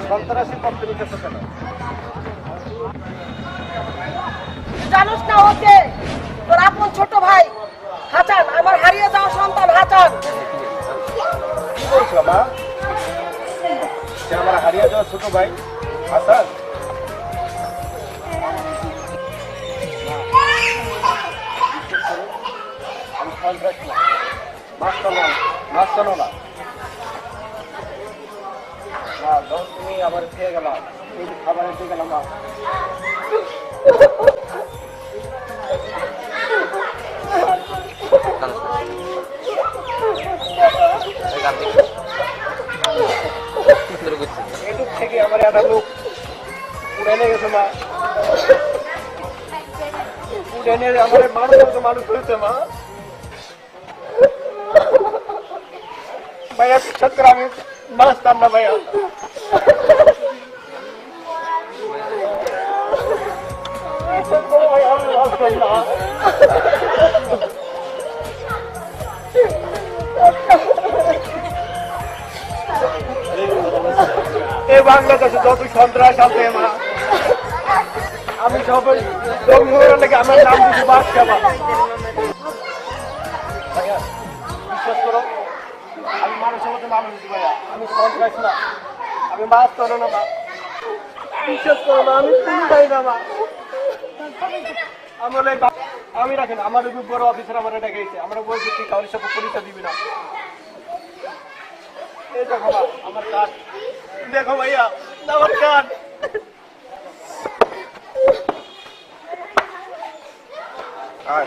সন্ত্রাসী পক্ষে নিতেছ কেন? জানোস না ওকে তোর আপন ছোট ভাই হাসান, আমার হারিয়ে যাওয়া সন্তান হাসান। কি বলছো মা? সে আমার হারিয়ে যাওয়া ছোট ভাই হাসান? আমি সন্ত্রাসী না, মাছ চলো না। মা যখন তুমি আবার খেয়ে গেলাম, এই যে খাবারে দিয়ে গেলাম মা, এটুক থেকে আমার একটা লোক উড়ে নিয়ে গেছে মা, উড়ে নিয়ে আমার মানুষ হয়েছে মা। ভাইয়া বিশ্বাস করে আমি বাঁচতাম না ভাইয়া। আমি বাঁচতাম না। এই বাংলাদেশে যত সন্ত্রাস আছে মা, আমি সবাই লেগে আমার নাম কিছু বাঁচছে মা। ভাইয়া বিশ্বাস করো, আমি মানুষের মতো মানুষ ভাইয়া, আমি সন্ত্রাস না, আমি মাছ করো না মা। বিশ্বাস করো না, আমি তুমি পাই না মা। আমি রাখেন আমার বড় অফিসার আমার ডেকেছে, আমরা বলছি তুই কাউরির সাথে পরিচয় দিবি না। এই দেখো মা আমার কার্ড, দেখো ভাইয়া আমার কার্ড। আর